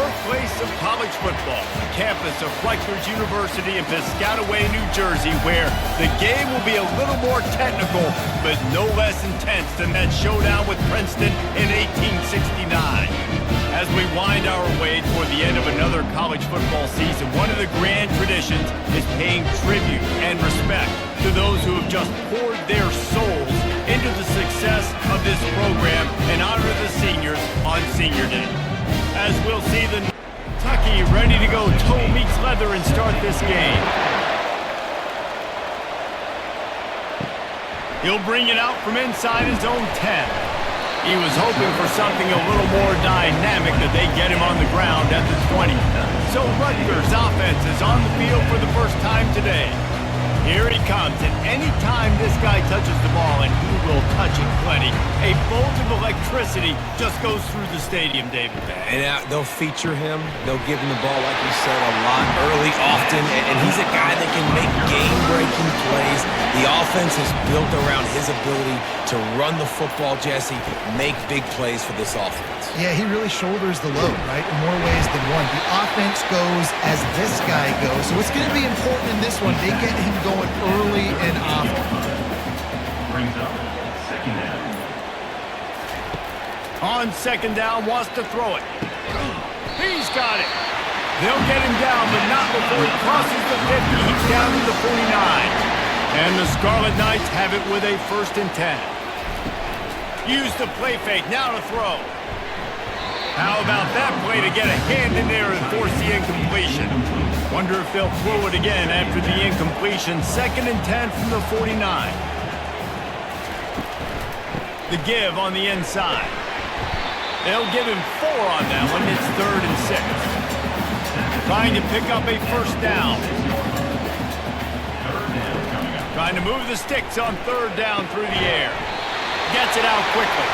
birthplace of college football, the campus of Rutgers University in Piscataway, New Jersey, where the game will be a little more technical, but no less intense than that showdown with Princeton in 1869. As we wind our way toward the end of another college football season, one of the grand traditions is paying tribute and respect to those who have just poured their souls into the success of this program and honor the seniors on Senior Day. As we'll see the Kentucky ready to go toe meets leather and start this game. He'll bring it out from inside his own 10. He was hoping for something a little more dynamic that they get him on the ground at the 20. So Rutgers offense is on the field for the first time today. Here he comes, and any time this guy touches the ball, and he will touch it plenty, a bolt of electricity just goes through the stadium, David. And they'll feature him. They'll give him the ball, like you said, a lot, early, often, and he's a guy that can make game-breaking plays. The offense is built around his ability to run the football, Jesse, make big plays for this offense. Yeah, he really shoulders the load, right, in more ways than one. The offense goes as this guy goes, so it's going to be important in this one. They get him going early and often. Brings up second down. On second down, wants to throw it. He's got it. They'll get him down, but not before he crosses the 50. He's down to the 49. And the Scarlet Knights have it with a 1st and 10. Use the play fake, now to throw. How about that play to get a hand in there and force the incompletion? Wonder if they'll throw it again after the incompletion. 2nd and 10 from the 49. The give on the inside. They'll give him 4 on that one. It's 3rd and 6. Trying to pick up a 1st down. Trying to move the sticks on 3rd down through the air. Gets it out quickly.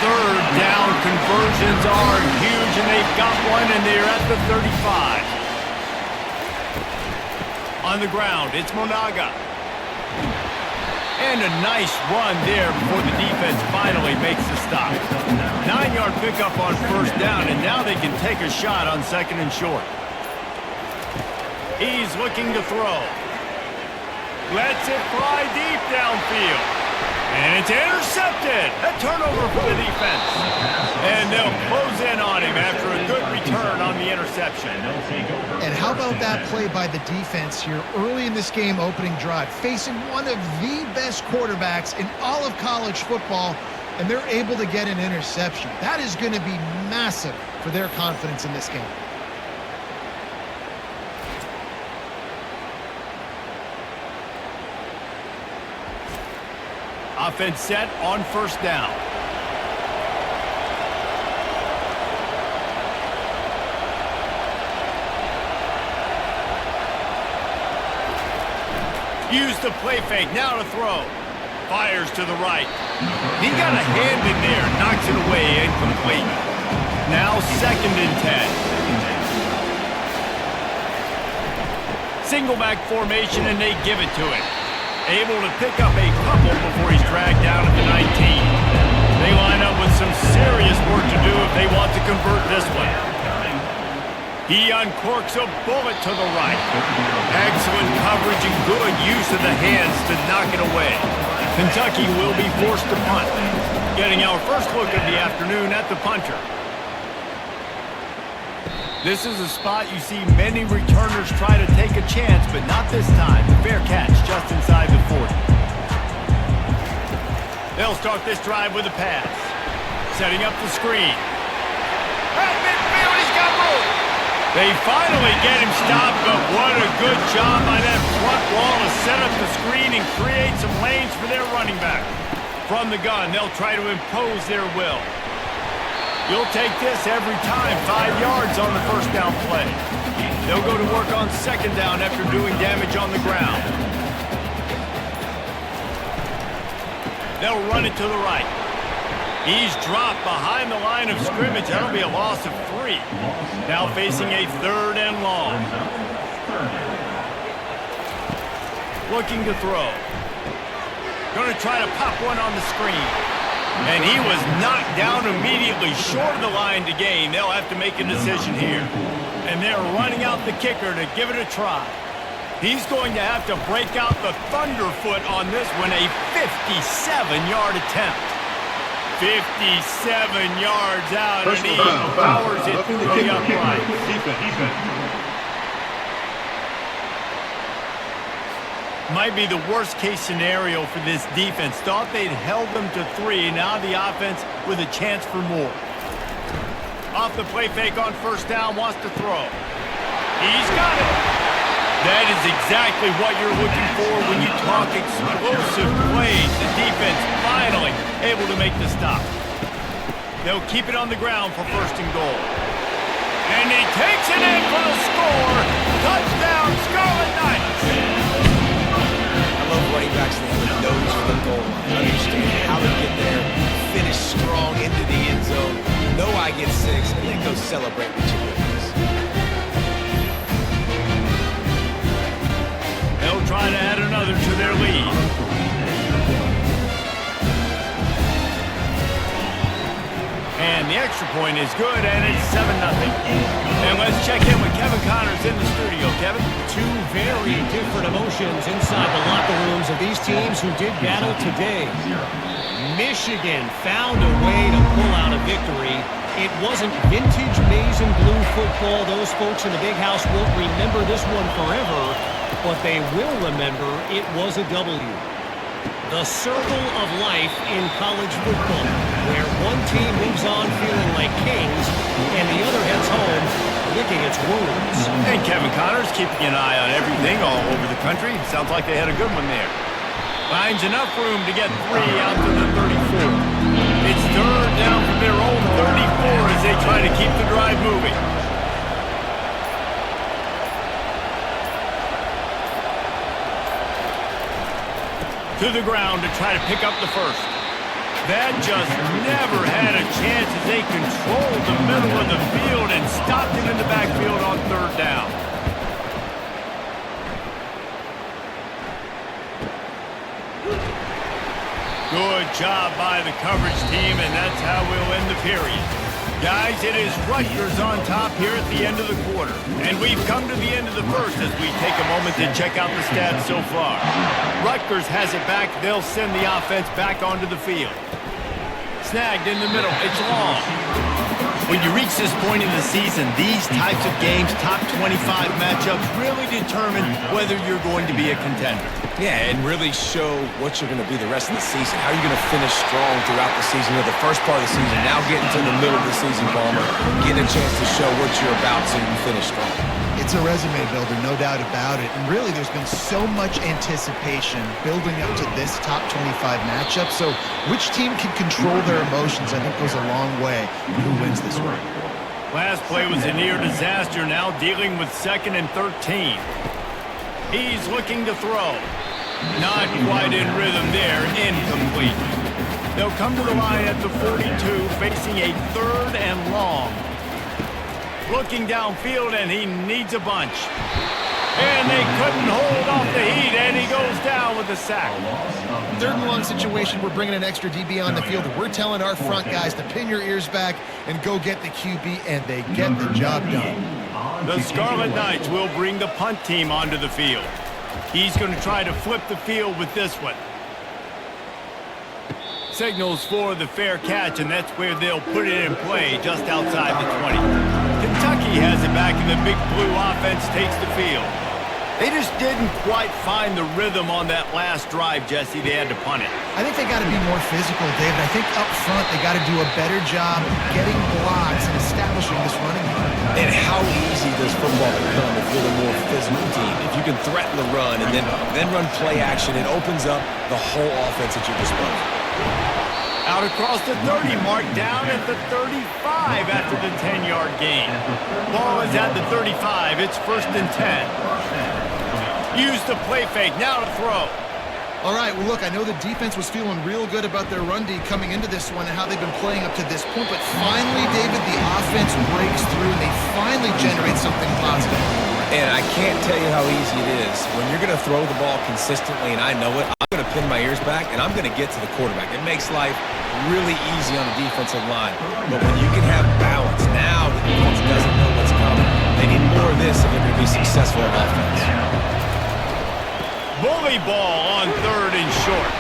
3rd down conversions are huge, and they've got one, and they're at the 35. On the ground, it's Monaga. And a nice run there before the defense finally makes the stop. 9-yard pickup on 1st down, and now they can take a shot on 2nd and short. He's looking to throw. Lets it fly deep downfield. And it's intercepted. A turnover for the defense. And they'll close in on him after a good return on the interception. And how about that play by the defense here early in this game opening drive, facing one of the best quarterbacks in all of college football, and they're able to get an interception. That is going to be massive for their confidence in this game. Offense set on 1st down. Use the play fake, now to throw. Fires to the right. He got a hand in there, knocks it away, incomplete. Now 2nd and 10. Single back formation, and they give it to him. Able to pick up a couple before he's dragged down at the 19. They line up with some serious work to do if they want to convert this one. He uncorks a bullet to the right. Excellent coverage and good use of the hands to knock it away. Kentucky will be forced to punt. Getting our first look of the afternoon at the punter. This is a spot you see many returners try to take a chance, but not this time. The fair catch just inside the 40. They'll start this drive with a pass. Setting up the screen. At midfield, he's got room. They finally get him stopped, but what a good job by that front wall to set up the screen and create some lanes for their running back. From the gun, they'll try to impose their will. You'll take this every time. 5 yards on the 1st down play. They'll go to work on 2nd down after doing damage on the ground. They'll run it to the right. He's dropped behind the line of scrimmage. That'll be a loss of 3. Now facing a 3rd and long. Looking to throw. Going to try to pop one on the screen. And he was knocked down immediately short of the line to gain. They'll have to make a decision here. And they're running out the kicker to give it a try. He's going to have to break out the thunderfoot on this one, a 57-yard attempt. 57 yards out, and he powers it through the upright. Might be the worst-case scenario for this defense. Thought they'd held them to 3. Now the offense with a chance for more. Off the play fake on first down, wants to throw. He's got it. That is exactly what you're looking for when you talk explosive plays. The defense finally able to make the stop. They'll keep it on the ground for first and goal. And he takes it in for the score. Touchdown, Scarlet Knights. I love running backs that have a nose for the goal line. Understand how to get there, finish strong into the end zone, know I get 6, and then go celebrate with your wins. They'll try to add another to their lead. And the extra point is good, and it's 7-0. And let's check in with Kevin Connors in the studio. Kevin? Two very different emotions inside the locker rooms of these teams who did battle today. Michigan found a way to pull out a victory. It wasn't vintage maize and blue football. Those folks in the big house won't remember this one forever, but they will remember it was a W. The circle of life in college football, where one team moves on feeling like kings, and the other heads home licking its wounds. And Kevin Connors keeping an eye on everything all over the country. Sounds like they had a good one there. Finds enough room to get 3 out to the 34. It's third down from their own 34 as they try to keep the drive moving. To the ground to try to pick up the first. That just never had a chance as they controlled the middle of the field and stopped him in the backfield on third down. Good job by the coverage team, and that's how we'll end the period. Guys, it is Rutgers on top here at the end of the quarter. And we've come to the end of the first as we take a moment to check out the stats so far. Rutgers has it back. They'll send the offense back onto the field. Snagged in the middle. It's long. When you reach this point in the season, these types of games, top 25 matchups, really determine whether you're going to be a contender. Yeah, and really show what you're going to be the rest of the season. How are you going to finish strong throughout the season, or the first part of the season, now getting to the middle of the season, Palmer, getting a chance to show what you're about so you can finish strong. It's a resume builder, no doubt about it. And really, there's been so much anticipation building up to this top 25 matchup. So which team can control their emotions, I think, goes a long way in who wins this one. Last play was a near disaster, now dealing with 2nd and 13. He's looking to throw. Not quite in rhythm there, incomplete. They'll come to the line at the 42, facing a 3rd and long. Looking downfield, and he needs a bunch. And they couldn't hold off the heat, and he goes down with a sack. 3rd and long situation, we're bringing an extra DB on the field. We're telling our front guys to pin your ears back and go get the QB, and they get the job done. The Scarlet Knights will bring the punt team onto the field. He's going to try to flip the field with this one. Signals for the fair catch, and that's where they'll put it in play, just outside the 20. Kentucky has it back, and the big blue offense takes the field. They just didn't quite find the rhythm on that last drive, Jesse. They had to punt it. I think they got to be more physical, David. I think up front they got to do a better job getting blocks and establishing this running game. And how easy does football become if you're the more physical team? If you can threaten the run and then run play action, it opens up the whole offense at your disposal. Out across the 30 mark, down at the 35 after the 10-yard gain. Ball is at the 35. It's 1st and 10. Use the play fake. Now to throw. All right, well, look, I know the defense was feeling real good about their run D coming into this one and how they've been playing up to this point, but finally, David, the offense breaks through and they finally generate something positive. And I can't tell you how easy it is. When you're going to throw the ball consistently, and I know it, I'm going to pin my ears back, and I'm going to get to the quarterback. It makes life really easy on the defensive line. But when you can have balance, now the defense doesn't know what's coming. They need more of this if they're going to be successful on offense. Bully ball on 3rd and short.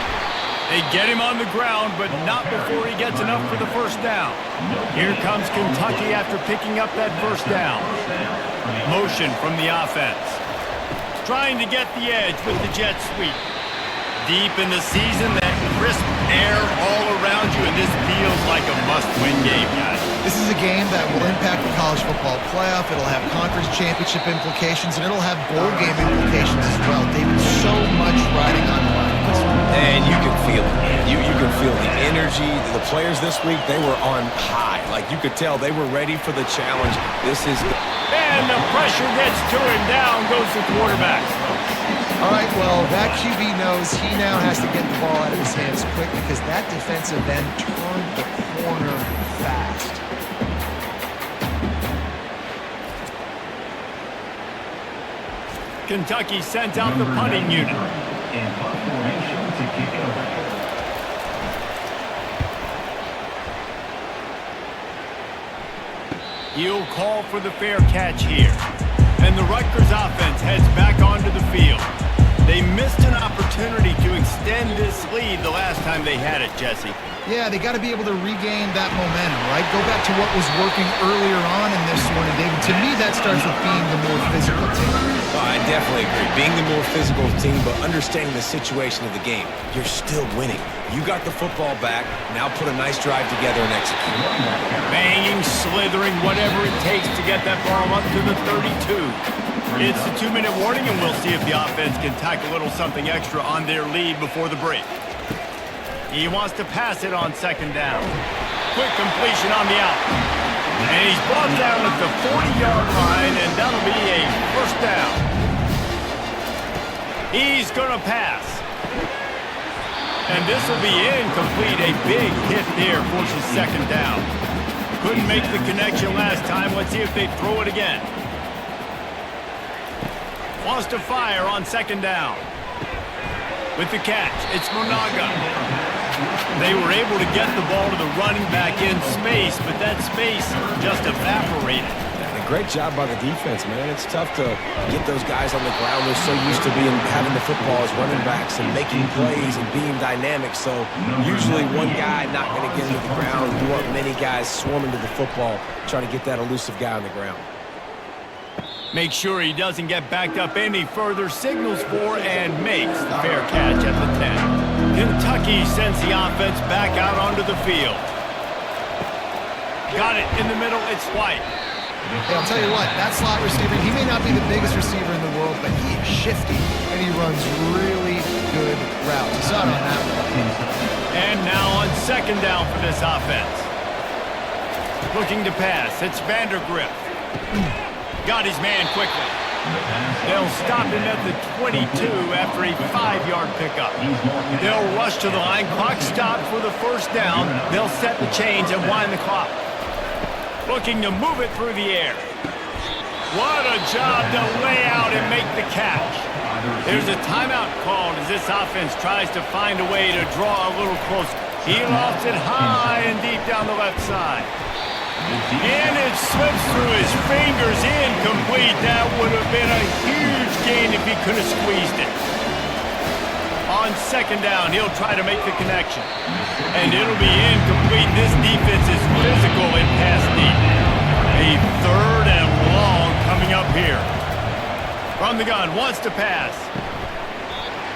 They get him on the ground, but not before he gets enough for the first down. Here comes Kentucky after picking up that first down. Motion from the offense. Trying to get the edge with the jet sweep. Deep in the season, that crisp air all around you, and this feels like a must-win game, guys. This is a game that will impact the college football playoff. It'll have conference championship implications, and it'll have bowl game implications as well. David, so much riding on the line. And you can feel it. You can feel the energy. The players this week, they were on high. Like, you could tell they were ready for the challenge. This is... And the pressure gets to him. Down goes the quarterback. All right, well, that QB knows he now has to get the ball out of his hands quick because that defensive end turned the corner fast. Kentucky sent out the punting unit. In punt formation to kick it away. He'll call for the fair catch here. And the Rutgers offense heads back onto the field. They missed an opportunity to extend this lead the last time they had it, Jesse. Yeah, they got to be able to regain that momentum, right? Go back to what was working earlier on in this one, and David, to me, that starts with being the more physical team. Oh, I definitely agree. Being the more physical team, but understanding the situation of the game. You're still winning. You got the football back. Now put a nice drive together and execute. Banging, slithering, whatever it takes to get that ball up to the 32. It's a 2-minute warning, and we'll see if the offense can tack a little something extra on their lead before the break. He wants to pass it on 2nd down. Quick completion on the out. And he's brought down at the 40-yard line, and that'll be a first down. He's going to pass. And this will be incomplete. A big hit there forces 2nd down. Couldn't make the connection last time. Let's see if they throw it again. Wants to fire on 2nd down. With the catch, it's Monaga. They were able to get the ball to the running back in space, but that space just evaporated. And a great job by the defense, man. It's tough to get those guys on the ground. They're so used to having the football as running backs and making plays and being dynamic. So usually one guy not going to get into the ground. You want many guys swarming to the football, trying to get that elusive guy on the ground. Make sure he doesn't get backed up any further, signals for and makes the fair catch at the 10. Kentucky sends the offense back out onto the field. Got it in the middle, it's White. Hey, I'll tell you what, that slot receiver, he may not be the biggest receiver in the world, but he is shifty, and he runs really good routes. You saw it on that one. And now on 2nd down for this offense. Looking to pass, it's Vandergrift. Got his man quickly. They'll stop him at the 22 after a 5-yard pickup. They'll rush to the line. Clock stopped for the first down. They'll set the chains and wind the clock. Looking to move it through the air. What a job to lay out and make the catch. There's a timeout called as this offense tries to find a way to draw a little closer. He lofts it high and deep down the left side. And it slips through his fingers, incomplete. That would have been a huge gain if he could have squeezed it. On 2nd down, he'll try to make the connection. And it'll be incomplete. This defense is physical in pass deep. A 3rd and long coming up here. From the gun, wants to pass.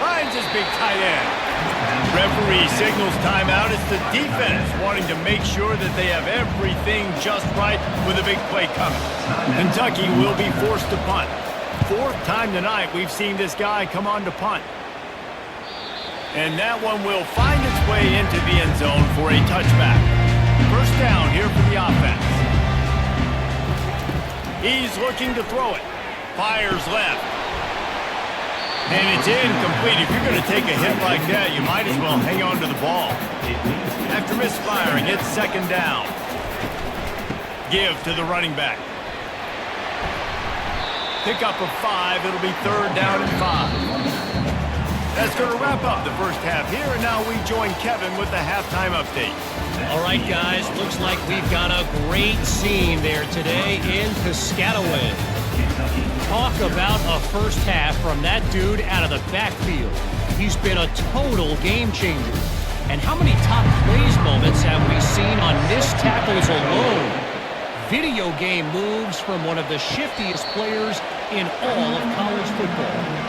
Finds his big tight end. Referee signals timeout. It's the defense wanting to make sure that they have everything just right with a big play coming. Kentucky will be forced to punt. 4th time tonight we've seen this guy come on to punt. And that one will find its way into the end zone for a touchback. First down here for the offense. He's looking to throw it. Fires left. And it's incomplete. If you're going to take a hit like that, you might as well hang on to the ball. After misfiring, it's 2nd down. Give to the running back. Pick up of 5. It'll be 3rd down and 5. That's going to wrap up the first half here, and now we join Kevin with the halftime update. All right, guys, looks like we've got a great scene there today in Piscataway. Talk about a first half from that dude out of the backfield. He's been a total game changer. And how many top plays moments have we seen on missed tackles alone? Video game moves from one of the shiftiest players in all of college football.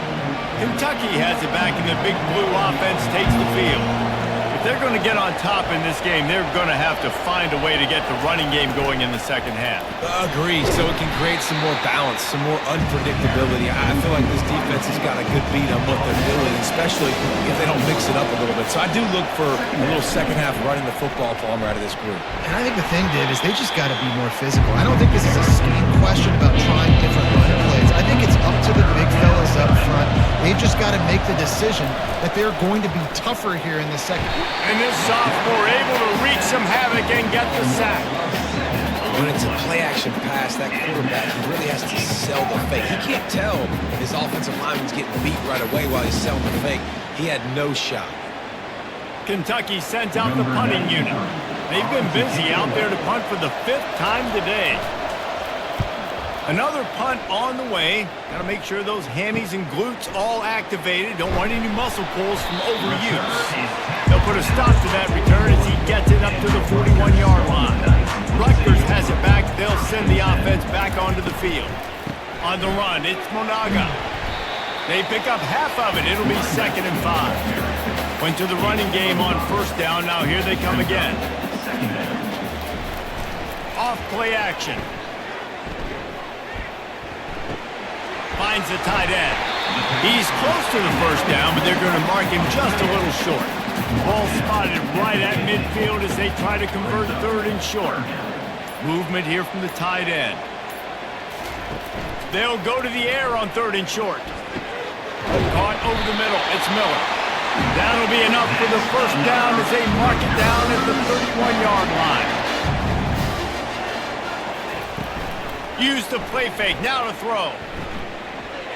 Kentucky has it back, and the Big Blue offense takes the field. If they're going to get on top in this game, they're going to have to find a way to get the running game going in the second half. Agree, so it can create some more balance, some more unpredictability. I feel like this defense has got a good beat on what they're doing, especially if they don't mix it up a little bit. So I do look for a little second half running the football Palmer out of this group. And I think the thing, Dave, is they just got to be more physical. I don't think this is a scheme question about trying different run plays. I think it's up to the big fellas up front. They've just got to make the decision that they're going to be tougher here in the second. And this sophomore able to wreak some havoc and get the sack. When it's a play-action pass, that quarterback really has to sell the fake. He can't tell his offensive lineman's getting beat right away while he's selling the fake. He had no shot. Kentucky sends out the punting unit. They've been busy out there to punt for the 5th time today. Another punt on the way. Got to make sure those hammies and glutes all activated. Don't want any muscle pulls from overuse. They'll put a stop to that return as he gets it up to the 41-yard line. Rutgers has it back. They'll send the offense back onto the field. On the run, it's Monaga. They pick up half of it. It'll be 2nd and 5. Went to the running game on 1st down. Now here they come again. Off play action. Finds the tight end. He's close to the 1st down, but they're going to mark him just a little short. Ball spotted right at midfield as they try to convert 3rd and short. Movement here from the tight end. They'll go to the air on 3rd and short. Caught over the middle. It's Miller. That'll be enough for the 1st down as they mark it down at the 31-yard line. Use the play fake. Now to throw.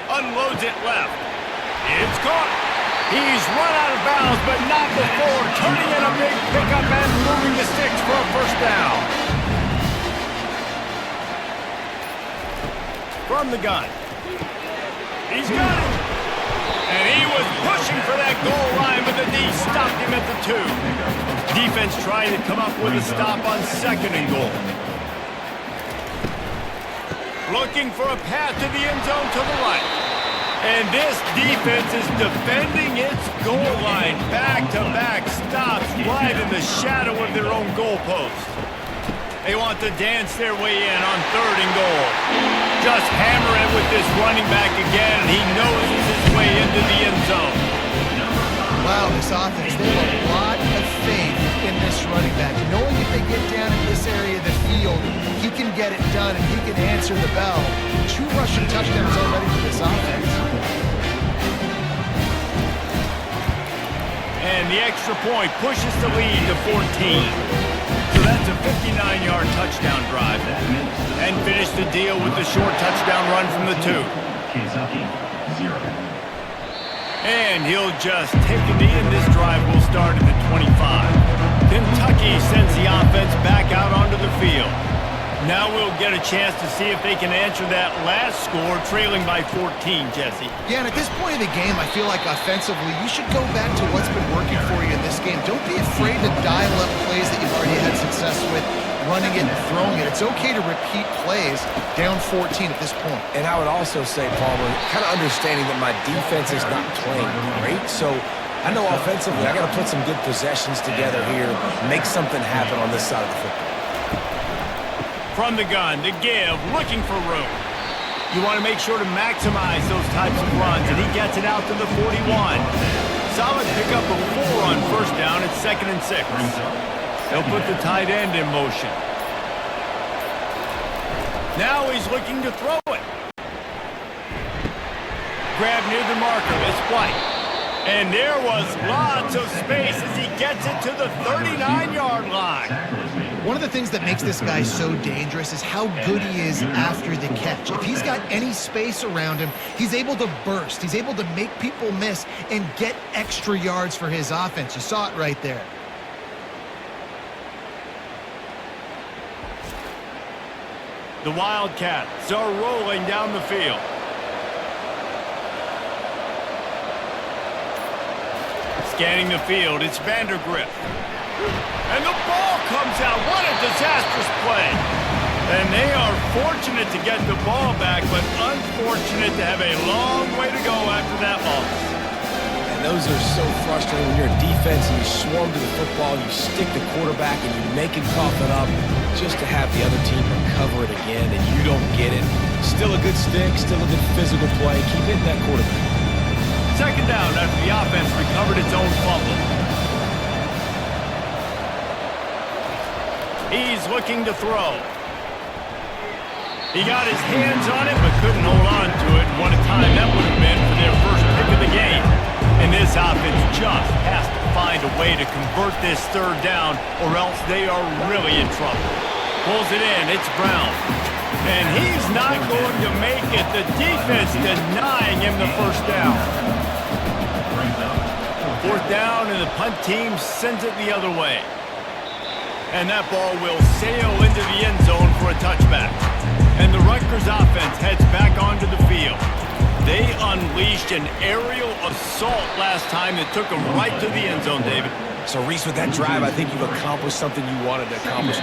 Unloads it left. It's caught. He's run out of bounds, but not before turning in a big pickup and moving the sticks for a 1st down. From the gun. He's got it. And he was pushing for that goal line, but the D stopped him at the 2. Defense trying to come up with a stop on 2nd and goal. Looking for a path to the end zone to the right. And this defense is defending its goal line. Back-to-back stops right in the shadow of their own goalpost. They want to dance their way in on 3rd and goal. Just hammer it with this running back again, and he noses his way into the end zone. Wow, this offense, they have a lot of faith in this running back. Knowing if they get down in this area of the field, he can get it done and he can answer the bell. 2 rushing touchdowns already for this offense. And the extra point pushes the lead to 14. So that's a 59-yard touchdown drive. And finish the deal with the short touchdown run from the 2. Kentucky, 0. And he'll just take a knee, and this drive will start at the 25. Kentucky sends the offense back out onto the field. Now we'll get a chance to see if they can answer that last score, trailing by 14, Jesse. Yeah, and at this point in the game, I feel like offensively, you should go back to what's been working for you in this game. Don't be afraid to dial up plays that you've already had success with, running it and throwing it. It's okay to repeat plays down 14 at this point. And I would also say, Palmer, kind of understanding that my defense is not playing great, so I know offensively I got to put some good possessions together here, make something happen on this side of the football. From the gun, the give, looking for room. You want to make sure to maximize those types of runs, and he gets it out to the 41. Solid pickup of 4 on 1st down. It's 2nd and 6. They'll put the tight end in motion. Now he's looking to throw it. Grab near the marker. It's White. And there was lots of space as he gets it to the 39-yard line. One of the things that makes this guy so dangerous is how good he is after the catch. If he's got any space around him, he's able to burst. He's able to make people miss and get extra yards for his offense. You saw it right there. The Wildcats are rolling down the field. Scanning the field, it's Vandergrift. And the ball comes out. What a disastrous play. And they are fortunate to get the ball back, but unfortunate to have a long way to go after that loss. And those are so frustrating when you're a defense and you swarm to the football, you stick the quarterback, and you make him cough it up just to have the other team recover it again, and you don't get it. Still a good stick, still a good physical play. Keep hitting that quarterback. Second down after the offense recovered its own fumble. He's looking to throw. He got his hands on it, but couldn't hold on to it. What a time that would have been for their first pick of the game. And this offense just has to find a way to convert this third down, or else they are really in trouble. Pulls it in, it's Brown. And he's not going to make it. The defense denying him the first down. Fourth down, and the punt team sends it the other way. And that ball will sail into the end zone for a touchback. And the Rutgers offense heads back onto the field. They unleashed an aerial assault last time that took them right to the end zone, David. So, Reese, with that drive, I think you've accomplished something you wanted to accomplish.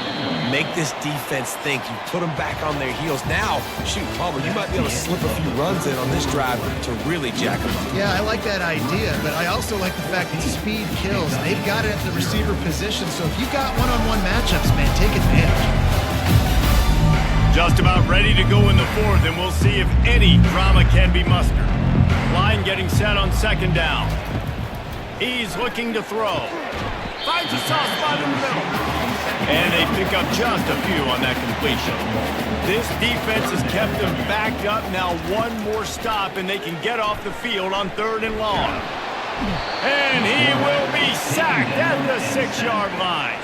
Make this defense think. You put them back on their heels. Now, shoot, Palmer, you might be able to slip a few runs in on this drive to really jack them up. Yeah, I like that idea, but I also like the fact that speed kills. They've got it at the receiver position, so if you've got one-on-one matchups, man, take advantage. Just about ready to go in the fourth, and we'll see if any drama can be mustered. Line getting set on second down. He's looking to throw. Finds a soft spot in the middle. And they pick up just a few on that completion. This defense has kept them backed up. Now one more stop, and they can get off the field on third and long. And he will be sacked at the 6-yard line.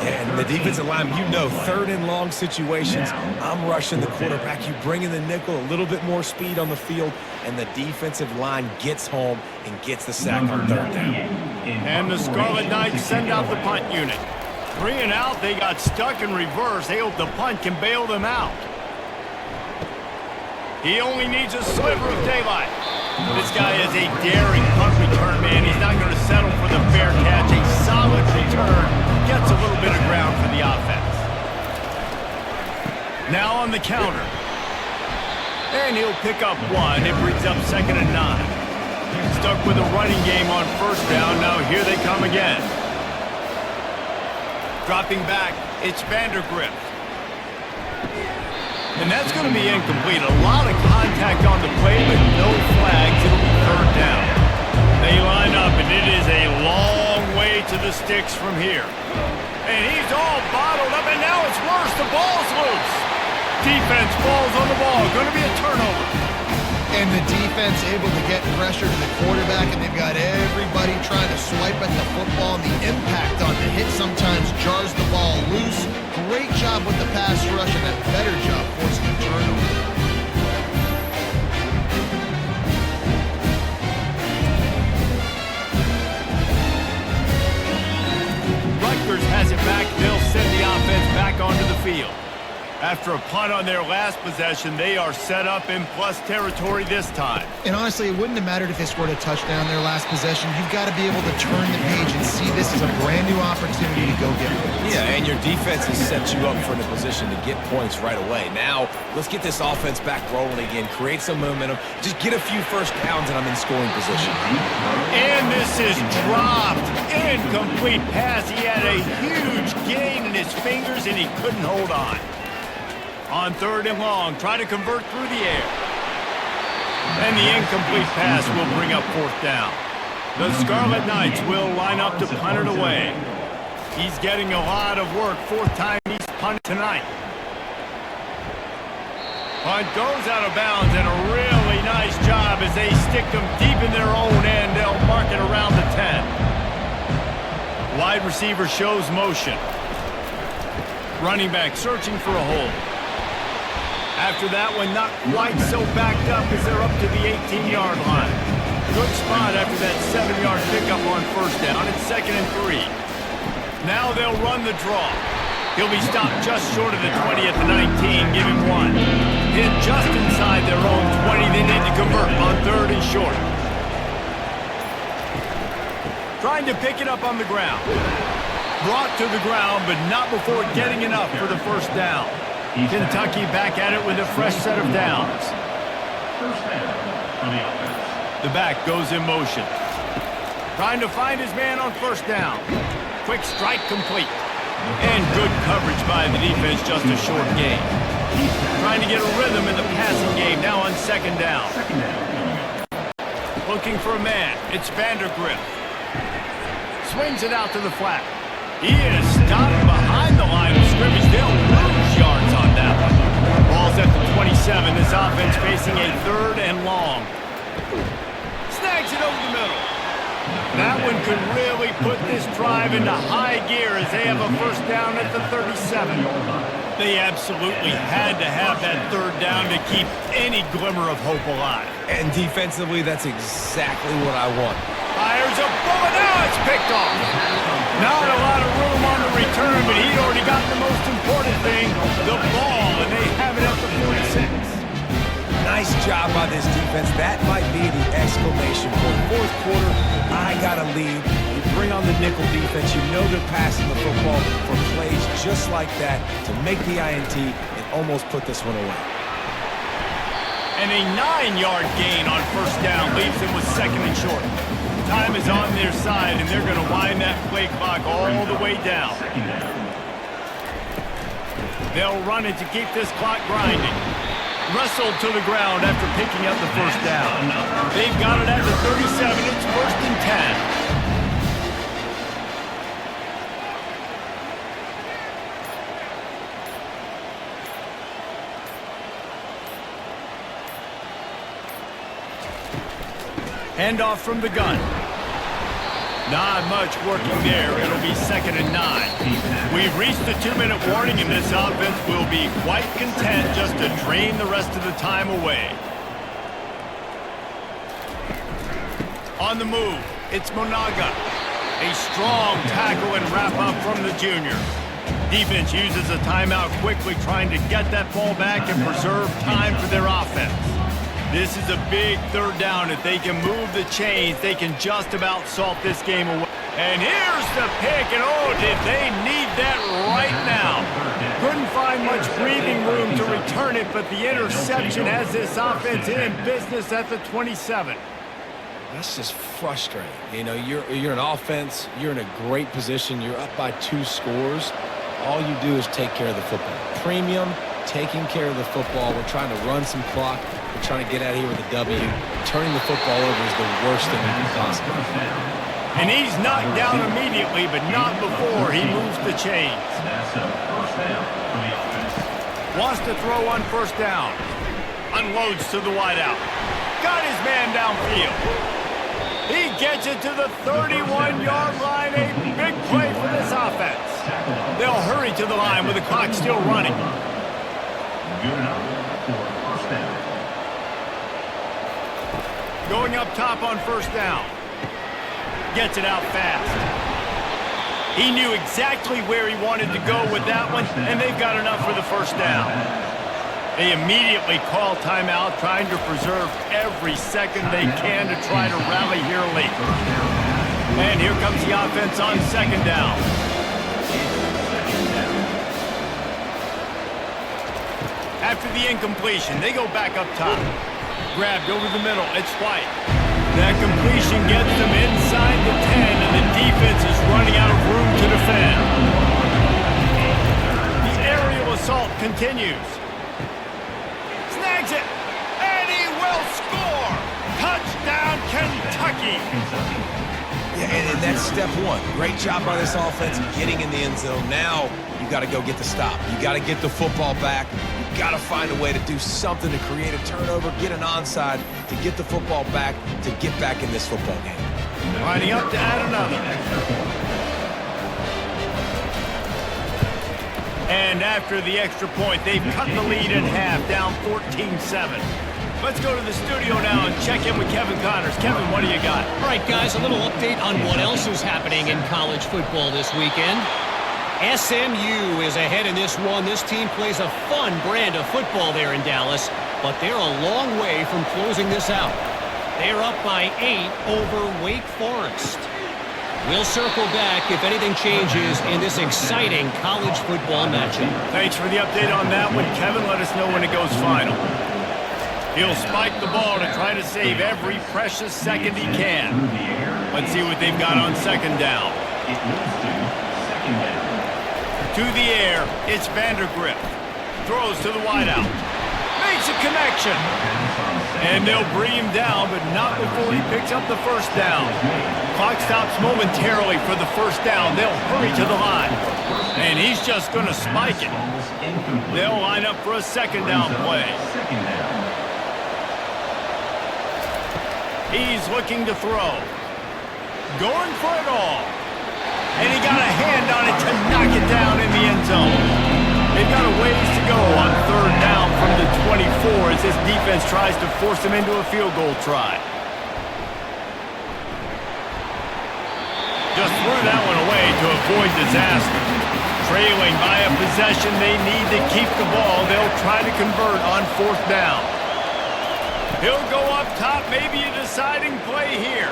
And the defensive line, you know, third and long situations, I'm rushing the quarterback. You bring in the nickel, a little bit more speed on the field, and the defensive line gets home and gets the sack on third down. And the Scarlet Knights send out the punt unit. 3 and out, they got stuck in reverse. They hope the punt can bail them out. He only needs a sliver of daylight. This guy is a daring punt return man. He's not going to settle for the fair catch. A solid return gets a little bit of ground for the offense. Now on the counter. And he'll pick up 1. It brings up 2nd and 9. Stuck with a running game on first down. Now here they come again. Dropping back, it's Vandergrift. And that's going to be incomplete. A lot of contact on the play, but no flags. It'll be third down. They line up, and it is a long way to the sticks from here. And he's all bottled up, and now it's worse. The ball's loose. Defense falls on the ball. Going to be a turnover. And the defense able to get pressure to the quarterback, and they've got everybody trying to swipe at the football, and the impact on the hit sometimes jars the ball loose. Great job with the pass rush, and a better job forcing the turnover. Rutgers has it back. They'll send the offense back onto the field. After a punt on their last possession, they are set up in plus territory this time. And honestly, it wouldn't have mattered if they scored a touchdown their last possession. You've got to be able to turn the page and see this as a brand new opportunity to go get points. Yeah, and your defense has set you up for the position to get points right away. Now, let's get this offense back rolling again, create some momentum, just get a few first downs, and I'm in scoring position. And this is dropped. Incomplete pass. He had a huge gain in his fingers, and he couldn't hold on. On third and long, try to convert through the air. And the incomplete pass will bring up fourth down. The Scarlet Knights will line up to punt it away. He's getting a lot of work. 4th time he's punted tonight. Punt goes out of bounds, and a really nice job as they stick them deep in their own end. They'll mark it around the 10. Wide receiver shows motion. Running back searching for a hole. After that one, not quite so backed up as they're up to the 18-yard line. Good spot after that 7-yard pickup on first down. It's 2nd and 3. Now they'll run the draw. He'll be stopped just short of the 20 at the 19. Give him 1. Hit just inside their own 20. They need to convert on 3rd and short. Trying to pick it up on the ground. Brought to the ground, but not before getting enough for the first down. Kentucky back at it with a fresh set of downs. First down on the offense. The back goes in motion. Trying to find his man on first down. Quick strike complete. And good coverage by the defense, just a short gain. Trying to get a rhythm in the passing game, now on 2nd down. Looking for a man, it's Vandergrift. Swings it out to the flat. He is stopped behind the line of scrimmage. They'll lose yards on that one. Ball's at the 27. This offense facing a 3rd and long. Snags it over the middle. That one could really put this drive into high gear as they have a first down at the 37. They absolutely had to have that 3rd down to keep any glimmer of hope alive. And defensively, that's exactly what I want. Fires a bullet. Now it's picked off. Not a lot of room on the return, but he'd already got the most important thing, the ball, and they have it at the 46. Nice job by this defense. That might be the exclamation point. 4th quarter, I got a lead. You bring on the nickel defense. You know they're passing the football for plays just like that to make the INT and almost put this one away. And a 9-yard gain on first down leaves them with 2nd and short. Time is on their side, and they're going to wind that play clock all the way down. They'll run it to keep this clock grinding. Wrestled to the ground after picking up the first down. They've got it at the 37. It's 1st and 10. Handoff from the gun. Not much working there. It'll be 2nd and 9. We've reached the 2-minute warning, and this offense will be quite content just to drain the rest of the time away. On the move, it's Monaga. A strong tackle and wrap-up from the junior. Defense uses a timeout quickly, trying to get that ball back and preserve time for their offense. This is a big 3rd down. If they can move the chains, they can just about salt this game away. And here's the pick, and oh, did they need that right now. Couldn't find much breathing room to return it, but the interception has this offense in business at the 27. That's just frustrating. You know, you're an offense. You're in a great position. You're up by 2 scores. All you do is take care of the football. Premium, taking care of the football. We're trying to run some clock. We're trying to get out of here with a W. Turning the football over is the worst thing we can possibly do. And he's knocked down immediately, but not before he moves the chains. That's a first down on the offense. Wants to throw on first down. Unloads to the wideout. Got his man downfield. He gets it to the 31-yard line. A big play for this offense. They'll hurry to the line with the clock still running. Good enough for first down. Going up top on first down. Gets it out fast. He knew exactly where he wanted to go with that one, and they've got enough for the first down. They immediately call timeout, trying to preserve every second they can to try to rally here late. And here comes the offense on 2nd down. After the incompletion, they go back up top. Grabbed over the middle, it's White. That completion gets them inside the 10, and the defense is running out of room to defend. The aerial assault continues. Snags it, and he will score! Touchdown, Kentucky! Yeah, and that's step 1. Great job by this offense getting in the end zone. Now you got to go get the stop. You got to get the football back. You got to find a way to do something to create a turnover, get an onside, to get the football back, to get back in this football game. Lining up to add another. And after the extra point, they've cut the lead in half, down 14-7. Let's go to the studio now and check in with Kevin Connors. Kevin, what do you got? All right, guys, a little update on what else is happening in college football this weekend. SMU is ahead in this one. This team plays a fun brand of football there in Dallas, but they're a long way from closing this out. They're up by 8 over Wake Forest. We'll circle back if anything changes in this exciting college football matchup. Thanks for the update on that one, Kevin. Let us know when it goes final. He'll spike the ball to try to save every precious second he can. Let's see what they've got on second down. To the air, it's Vandergrift. Throws to the wideout. Makes a connection. And they'll bring him down, but not before he picks up the first down. Clock stops momentarily for the first down. They'll hurry to the line. And he's just going to spike it. They'll line up for a second down play. He's looking to throw. Going for it all. And he got a hand on it to knock it down in the end zone. They've got a ways to go on third down from the 24 as this defense tries to force them into a field goal try. Just threw that one away to avoid disaster. Trailing by a possession, they need to keep the ball. They'll try to convert on fourth down. He'll go up top, maybe a deciding play here.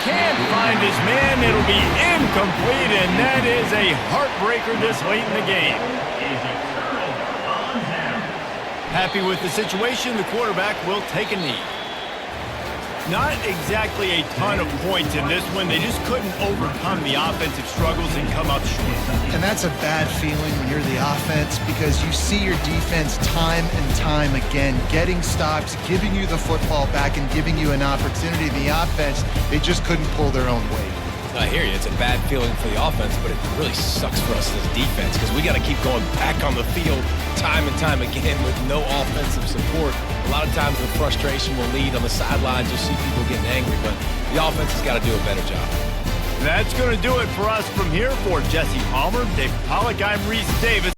Can't find his man. It'll be incomplete, and that is a heartbreaker this late in the game. Happy with the situation, the quarterback will take a knee. Not exactly a ton of points in this one. They just couldn't overcome the offensive struggles and come up short. And that's a bad feeling when you're the offense because you see your defense time and time again getting stops, giving you the football back, and giving you an opportunity. The offense, they just couldn't pull their own weight. I hear you. It's a bad feeling for the offense, but it really sucks for us as defense because we got to keep going back on the field time and time again with no offensive support. A lot of times the frustration will lead on the sidelines. You'll see people getting angry, but the offense has got to do a better job. That's going to do it for us from here. For Jesse Palmer, Dave Pollack, I'm Reese Davis.